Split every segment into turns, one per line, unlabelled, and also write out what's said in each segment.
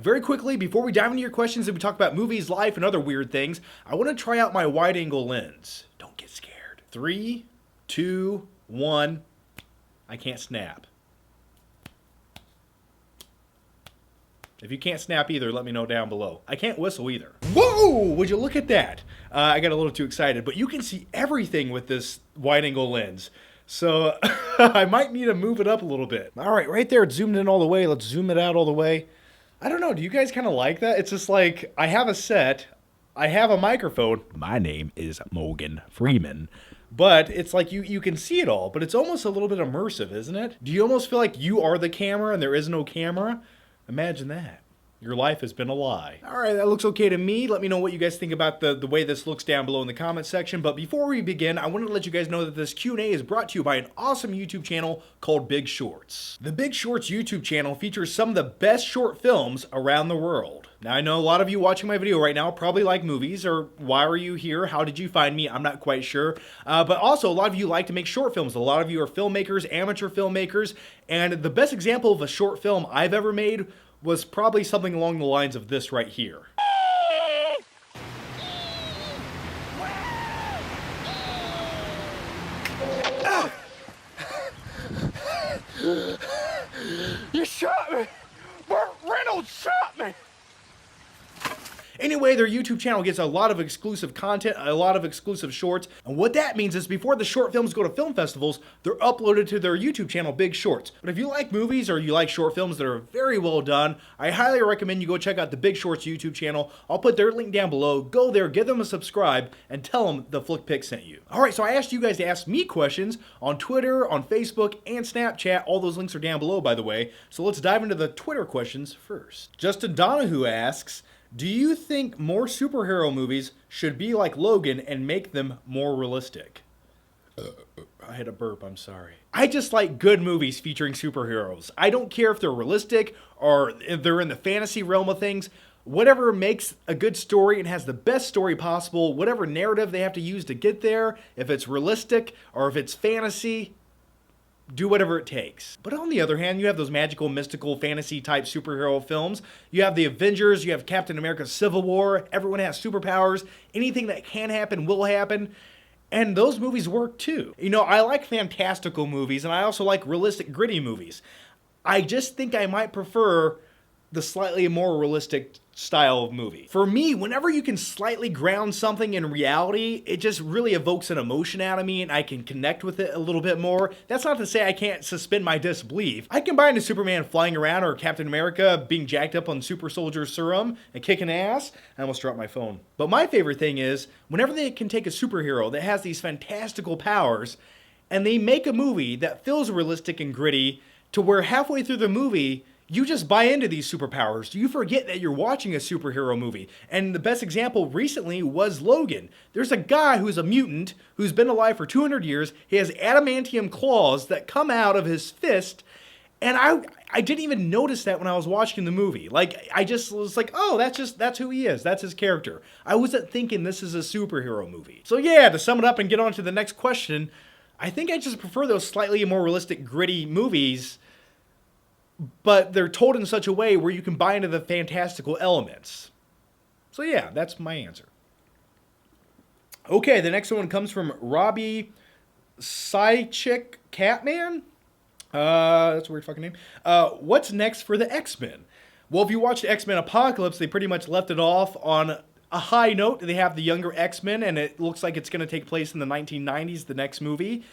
very quickly, before we dive into your questions and we talk about movies, life, and other weird things, I want to try out my wide-angle lens. Don't get scared. 3, 2, 1. I can't snap. If you can't snap either, let me know down below. I can't whistle either. Whoa! Would you look at that? I got a little too excited, but you can see everything with this wide-angle lens. So I might need to move it up a little bit. All right, right there, it's zoomed in all the way. Let's zoom it out all the way. I don't know, do you guys kind of like that? It's just like, I have a set, I have a microphone. My name is Morgan Freeman. But it's like you can see it all, but it's almost a little bit immersive, isn't it? Do you almost feel like you are the camera and there is no camera? Imagine that. Your life has been a lie. All right, that looks okay to me. Let me know what you guys think about the way this looks down below in the comment section. But before we begin, I wanted to let you guys know that this Q&A is brought to you by an awesome YouTube channel called Big Shorts. The Big Shorts YouTube channel features some of the best short films around the world. Now, I know a lot of you watching my video right now probably like movies, or why are you here? How did you find me? I'm not quite sure. But also, a lot of you like to make short films. A lot of you are filmmakers, amateur filmmakers, and the best example of a short film I've ever made was probably something along the lines of this right here.
You shot me! Burt Reynolds shot me!
Anyway, their YouTube channel gets a lot of exclusive content, a lot of exclusive shorts, and what that means is before the short films go to film festivals, they're uploaded to their YouTube channel, Big Shorts. But if you like movies or you like short films that are very well done, I highly recommend you go check out the Big Shorts YouTube channel. I'll put their link down below. Go there, give them a subscribe, and tell them the Flick Pick sent you. Alright, so I asked you guys to ask me questions on Twitter, on Facebook, and Snapchat. All those links are down below, by the way. So let's dive into the Twitter questions first. Justin Donahue asks, do you think more superhero movies should be like Logan and make them more realistic? I had a burp, I'm sorry. I just like good movies featuring superheroes. I don't care if they're realistic or if they're in the fantasy realm of things. Whatever makes a good story and has the best story possible, whatever narrative they have to use to get there, if it's realistic or if it's fantasy, do whatever it takes. But on the other hand, you have those magical, mystical, fantasy type superhero films. You have the Avengers, you have Captain America Civil War, everyone has superpowers, anything that can happen will happen, and those movies work too. You know, I like fantastical movies, and I also like realistic, gritty movies. I just think I might prefer the slightly more realistic style of movie. For me, whenever you can slightly ground something in reality, it just really evokes an emotion out of me and I can connect with it a little bit more. That's not to say I can't suspend my disbelief. I can buy into Superman flying around or Captain America being jacked up on super soldier serum and kicking ass. I almost dropped my phone. But my favorite thing is, whenever they can take a superhero that has these fantastical powers and they make a movie that feels realistic and gritty to where halfway through the movie, you just buy into these superpowers. You forget that you're watching a superhero movie. And the best example recently was Logan. There's a guy who's a mutant who's been alive for 200 years. He has adamantium claws that come out of his fist. And I didn't even notice that when I was watching the movie. Like, I just was like, oh, that's who he is. That's his character. I wasn't thinking this is a superhero movie. So yeah, to sum it up and get on to the next question, I think I just prefer those slightly more realistic, gritty movies, but they're told in such a way where you can buy into the fantastical elements. So yeah, that's my answer. Okay, the next one comes from Robbie Sychik Catman. That's a weird fucking name. What's next for the X-Men? Well, if you watched X-Men Apocalypse, they pretty much left it off on a high note. They have the younger X-Men, and it looks like it's going to take place in the 1990s, the next movie.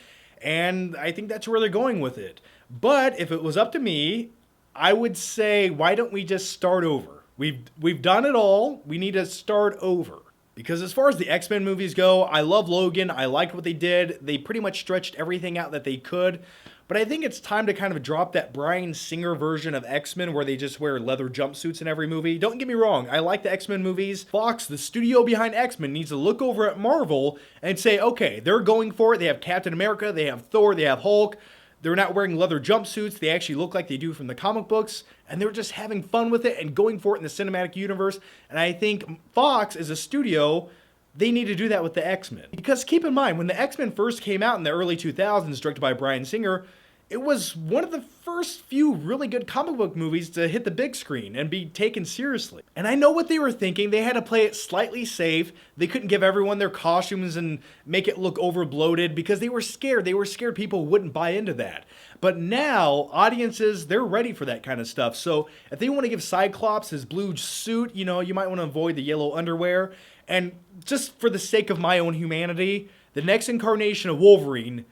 And I think that's where they're going with it. But if it was up to me, I would say, why don't we just start over? We've done it all. We need to start over. Because as far as the X-Men movies go, I love Logan. I liked what they did. They pretty much stretched everything out that they could. But I think it's time to kind of drop that Bryan Singer version of X-Men where they just wear leather jumpsuits in every movie. Don't get me wrong, I like the X-Men movies. Fox, the studio behind X-Men, needs to look over at Marvel and say, okay, they're going for it. They have Captain America, they have Thor, they have Hulk. They're not wearing leather jumpsuits. They actually look like they do from the comic books. And they're just having fun with it and going for it in the cinematic universe. And I think Fox, as a studio, they need to do that with the X-Men. Because keep in mind, when the X-Men first came out in the early 2000s, directed by Bryan Singer, It was one of the first few really good comic book movies to hit the big screen and be taken seriously. And I know what they were thinking. They had to play it slightly safe. They couldn't give everyone their costumes and make it look over bloated because they were scared. They were scared people wouldn't buy into that. But now, audiences, they're ready for that kind of stuff. So if they want to give Cyclops his blue suit, you might want to avoid the yellow underwear. And just for the sake of my own humanity, the next incarnation of Wolverine,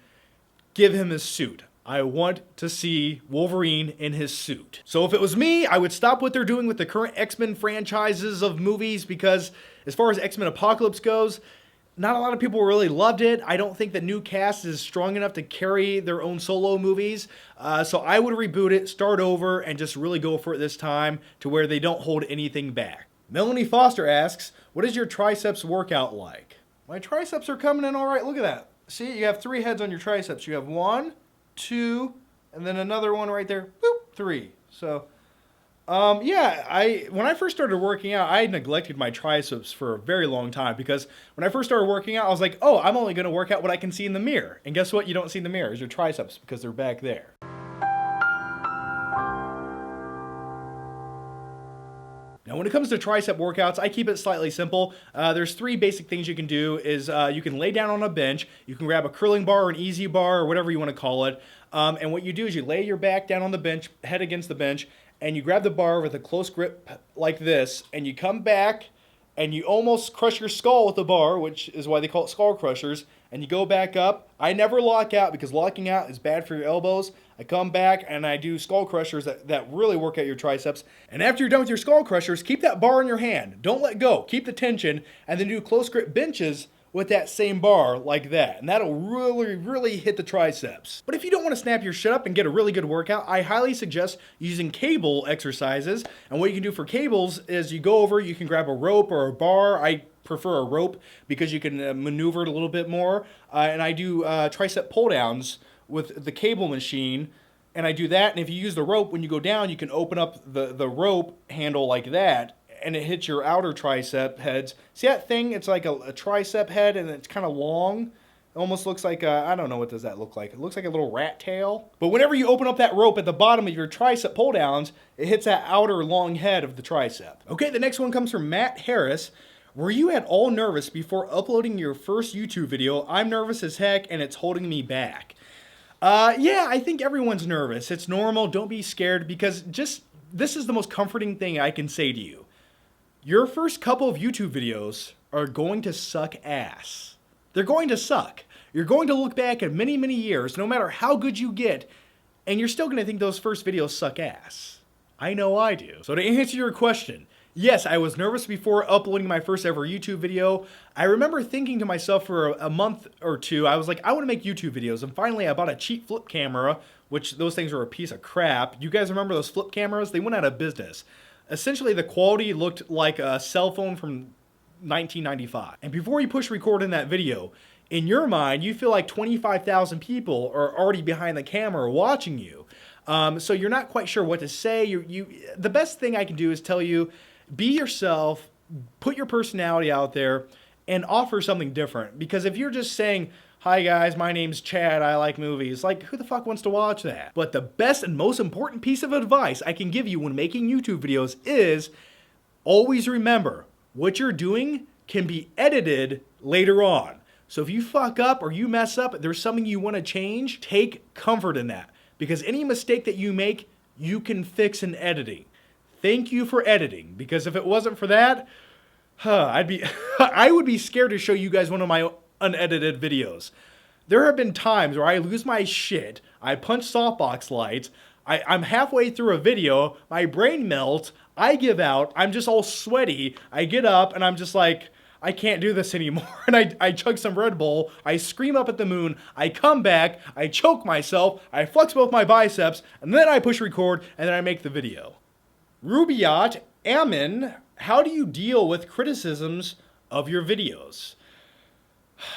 give him his suit. I want to see Wolverine in his suit. So if it was me, I would stop what they're doing with the current X-Men franchises of movies because as far as X-Men Apocalypse goes, not a lot of people really loved it. I don't think the new cast is strong enough to carry their own solo movies. So I would reboot it, start over, and just really go for it this time to where they don't hold anything back. Melanie Foster asks, what is your triceps workout like? My triceps are coming in all right. Look at that. See, you have 3 heads on your triceps. You have 1, 2, and then another one right there. Boop, 3. So, yeah, when I first started working out, I neglected my triceps for a very long time because when I first started working out, I was like, oh, I'm only going to work out what I can see in the mirror. And guess what? You don't see in the mirror is your triceps because they're back there. Now, when it comes to tricep workouts, I keep it slightly simple. There's 3 basic things you can do. You can lay down on a bench. You can grab a curling bar or an easy bar or whatever you want to call it. And what you do is you lay your back down on the bench, head against the bench, and you grab the bar with a close grip like this, and you come back, and you almost crush your skull with the bar, which is why they call it skull crushers, and you go back up. I never lock out because locking out is bad for your elbows. I come back and I do skull crushers that really work out your triceps. And after you're done with your skull crushers, keep that bar in your hand. Don't let go. Keep the tension, and then do close grip benches with that same bar like that. And that'll really, really hit the triceps. But if you don't want to snap your shit up and get a really good workout, I highly suggest using cable exercises. And what you can do for cables is you go over, you can grab a rope or a bar. I prefer a rope because you can maneuver it a little bit more. And I do tricep pull downs with the cable machine. And I do that. And if you use the rope, when you go down, you can open up the rope handle like that, and it hits your outer tricep heads. See that thing? It's like a tricep head, and it's kind of long. It almost looks like I don't know, what does that look like? It looks like a little rat tail. But whenever you open up that rope at the bottom of your tricep pull downs, it hits that outer long head of the tricep. Okay, the next one comes from Matt Harris. Were you at all nervous before uploading your first YouTube video? I'm nervous as heck, and it's holding me back. Yeah, I think everyone's nervous. It's normal. Don't be scared, because this is the most comforting thing I can say to you. Your first couple of YouTube videos are going to suck ass. They're going to suck. You're going to look back at many, many years, no matter how good you get, and you're still going to think those first videos suck ass. I know I do. So to answer your question, yes, I was nervous before uploading my first ever YouTube video. I remember thinking to myself for a month or 2, I was like, I want to make YouTube videos. And finally, I bought a cheap flip camera, which those things were a piece of crap. You guys remember those flip cameras? They went out of business. Essentially, the quality looked like a cell phone from 1995. And before you push record in that video, in your mind, you feel like 25,000 people are already behind the camera watching you. So you're not quite sure what to say. The best thing I can do is tell you, be yourself, put your personality out there, and offer something different. Because if you're just saying, hi guys, my name's Chad, I like movies, like, who the fuck wants to watch that? But the best and most important piece of advice I can give you when making YouTube videos is always remember, what you're doing can be edited later on. So if you fuck up or you mess up, there's something you want to change, take comfort in that. Because any mistake that you make, you can fix in editing. Thank you for editing, because if it wasn't for that, I would be scared to show you guys one of my unedited videos. There have been times where I lose my shit, I punch softbox lights, I'm halfway through a video, my brain melts, I give out, I'm just all sweaty, I get up and I'm just like, I can't do this anymore. And I chug some Red Bull, I scream up at the moon, I come back, I choke myself, I flex both my biceps, and then I push record, and then I make the video. Rubiat Amin, how do you deal with criticisms of your videos?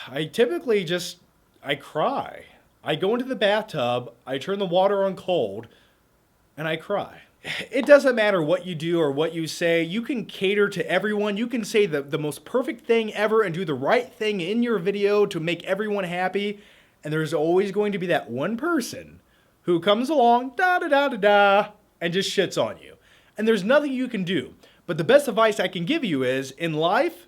I typically I cry. I go into the bathtub, I turn the water on cold, and I cry. It doesn't matter what you do or what you say. You can cater to everyone. You can say the most perfect thing ever and do the right thing in your video to make everyone happy. And there's always going to be that one person who comes along, da-da-da-da-da, and just shits on you. And there's nothing you can do. But the best advice I can give you is, in life,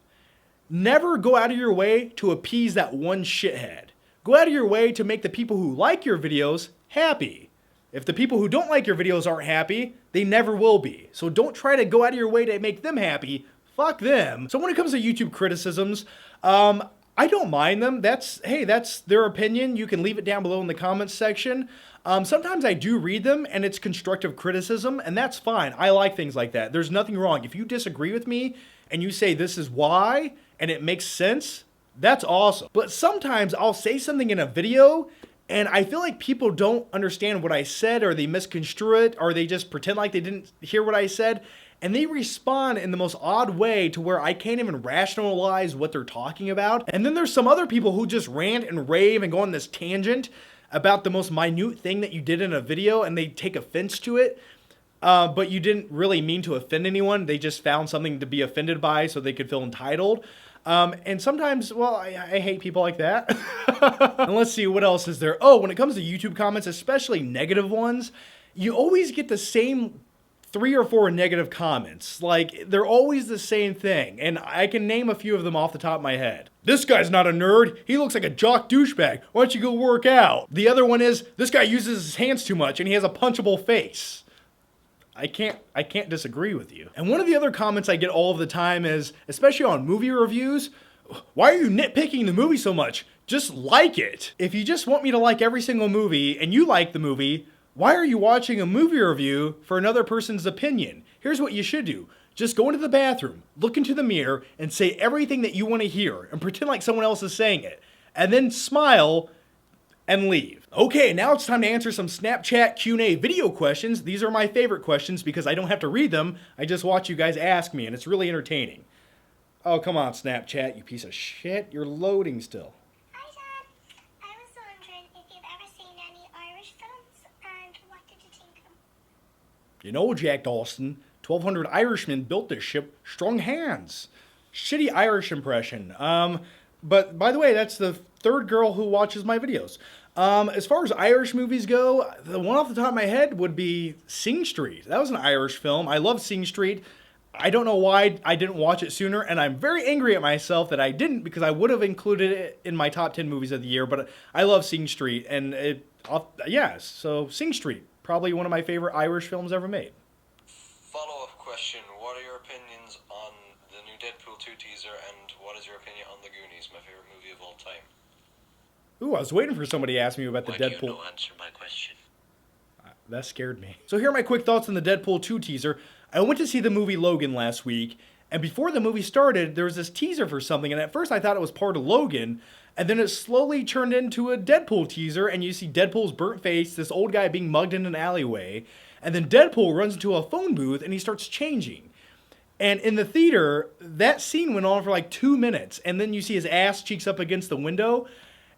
never go out of your way to appease that one shithead. Go out of your way to make the people who like your videos happy. If the people who don't like your videos aren't happy, they never will be. So don't try to go out of your way to make them happy. Fuck them. So when it comes to YouTube criticisms, I don't mind them. That's their opinion. You can leave it down below in the comments section. Sometimes I do read them and it's constructive criticism, and that's fine. I like things like that. There's nothing wrong. If you disagree with me and you say this is why and it makes sense, that's awesome. But sometimes I'll say something in a video and I feel like people don't understand what I said, or they misconstrue it, or they just pretend like they didn't hear what I said. And they respond in the most odd way to where I can't even rationalize what they're talking about. And then there's some other people who just rant and rave and go on this tangent about the most minute thing that you did in a video, and they take offense to it. But you didn't really mean to offend anyone. They just found something to be offended by so they could feel entitled. And sometimes, well, I hate people like that. And let's see, what else is there? Oh, when it comes to YouTube comments, especially negative ones, you always get the same 3 or 4 negative comments. Like, they're always the same thing. And I can name a few of them off the top of my head. This guy's not a nerd. He looks like a jock douchebag. Why don't you go work out? The other one is, this guy uses his hands too much and he has a punchable face. I can't disagree with you. And one of the other comments I get all of the time is, especially on movie reviews, why are you nitpicking the movie so much? Just like it. If you just want me to like every single movie and you like the movie, why are you watching a movie review for another person's opinion? Here's what you should do. Just go into the bathroom, look into the mirror, and say everything that you want to hear, and pretend like someone else is saying it. And then smile and leave. Okay, now it's time to answer some Snapchat Q&A video questions. These are my favorite questions because I don't have to read them. I just watch you guys ask me, and it's really entertaining. Oh, come on, Snapchat, you piece of shit. You're loading still. You know, Jack Dawson, 1,200 Irishmen built this ship. Strong hands. Shitty Irish impression. But by the way, that's the 3rd girl who watches my videos. As far as Irish movies go, the one off the top of my head would be Sing Street. That was an Irish film. I love Sing Street. I don't know why I didn't watch it sooner, and I'm very angry at myself that I didn't, because I would have included it in my top 10 movies of the year. But I love Sing Street, and so Sing Street. Probably one of my favorite Irish films ever made.
Follow-up question. What are your opinions on the new Deadpool 2 teaser, and what is your opinion on The Goonies, my favorite movie of all time?
Ooh, I was waiting for somebody to ask me about the Deadpool.
Why do you not answer my question?
That scared me. So here are my quick thoughts on the Deadpool 2 teaser. I went to see the movie Logan last week, and before the movie started, there was this teaser for something, and at first I thought it was part of Logan, and then it slowly turned into a Deadpool teaser, and you see Deadpool's burnt face, this old guy being mugged in an alleyway, and then Deadpool runs into a phone booth, and he starts changing. And in the theater, that scene went on for like 2 minutes, and then you see his ass cheeks up against the window,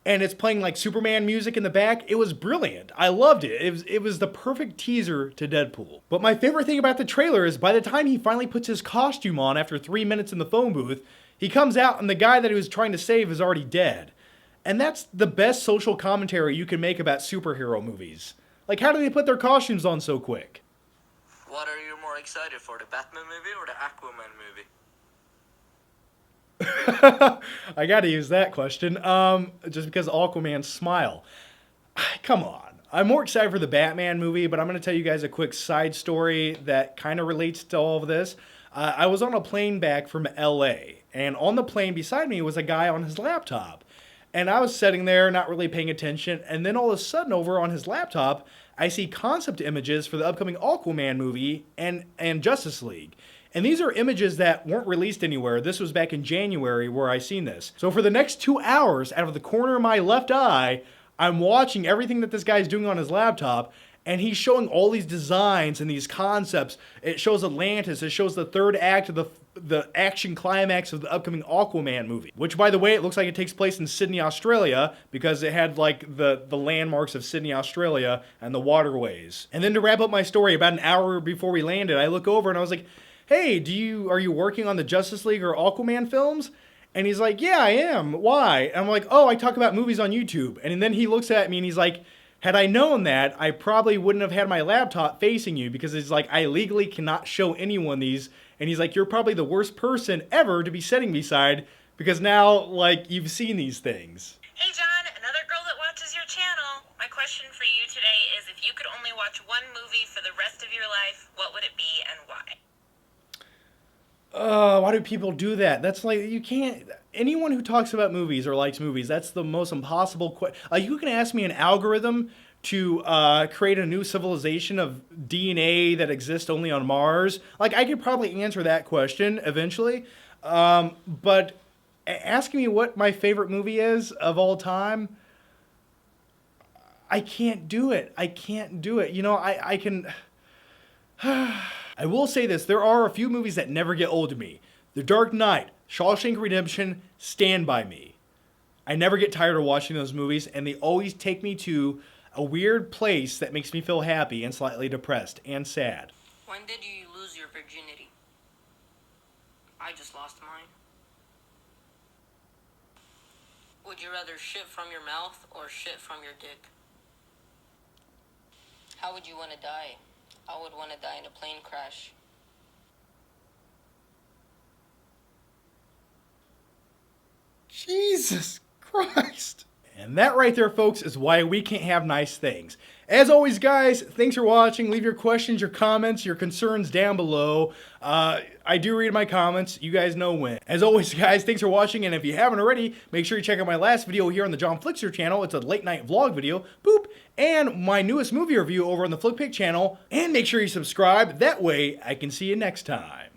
and it's playing like Superman music in the back. It was brilliant. I loved it. It was the perfect teaser to Deadpool. But my favorite thing about the trailer is by the time he finally puts his costume on after 3 minutes in the phone booth, he comes out and the guy that he was trying to save is already dead. And that's the best social commentary you can make about superhero movies. Like, how do they put their costumes on so quick?
What are you more excited for, the Batman movie or the Aquaman movie?
I gotta use that question. Just because Aquaman's smile. Come on. I'm more excited for the Batman movie, but I'm gonna tell you guys a quick side story that kind of relates to all of this. I was on a plane back from LA, and on the plane beside me was a guy on his laptop. And I was sitting there not really paying attention, and then all of a sudden over on his laptop, I see concept images for the upcoming Aquaman movie and Justice League. And these are images that weren't released anywhere. This was back in January where I seen this. So for the next 2 hours, out of the corner of my left eye, I'm watching everything that this guy's doing on his laptop, and he's showing all these designs and these concepts. It shows Atlantis. It shows the 3rd act of the action climax of the upcoming Aquaman movie. Which, by the way, it looks like it takes place in Sydney, Australia, because it had like the landmarks of Sydney, Australia, and the waterways. And then to wrap up my story, about an hour before we landed, I look over and I was like, hey, are you working on the Justice League or Aquaman films? And he's like, yeah, I am. Why? And I'm like, oh, I talk about movies on YouTube. And then he looks at me and he's like, Had I known that, I probably wouldn't have had my laptop facing you, because it's like, I legally cannot show anyone these. And he's like, you're probably the worst person ever to be sitting beside, because now, like, you've seen these things.
Hey John, another girl that watches your channel. My question for you today is, if you could only watch one movie for the rest of your life, what would it be and why?
Why do people do that? That's like, you can't, anyone who talks about movies or likes movies, that's the most impossible question. Like, you can ask me an algorithm to create a new civilization of DNA that exists only on Mars. Like, I could probably answer that question eventually. But asking me what my favorite movie is of all time, I can't do it. I can't do it. You know, I can... I will say this, there are a few movies that never get old to me. The Dark Knight, Shawshank Redemption, Stand By Me. I never get tired of watching those movies, and they always take me to a weird place that makes me feel happy and slightly depressed and sad.
When did you lose your virginity? I just lost mine. Would you rather shit from your mouth or shit from your dick? How would you want to die? I would want to die in a plane crash.
Jesus Christ. And that right there, folks, is why we can't have nice things. As always, guys, thanks for watching. Leave your questions, your comments, your concerns down below. I do read my comments. You guys know when. As always, guys, thanks for watching. And if you haven't already, make sure you check out my last video here on the John Flickster channel. It's a late night vlog video. Boop. And my newest movie review over on the Flickpick channel. And make sure you subscribe. That way, I can see you next time.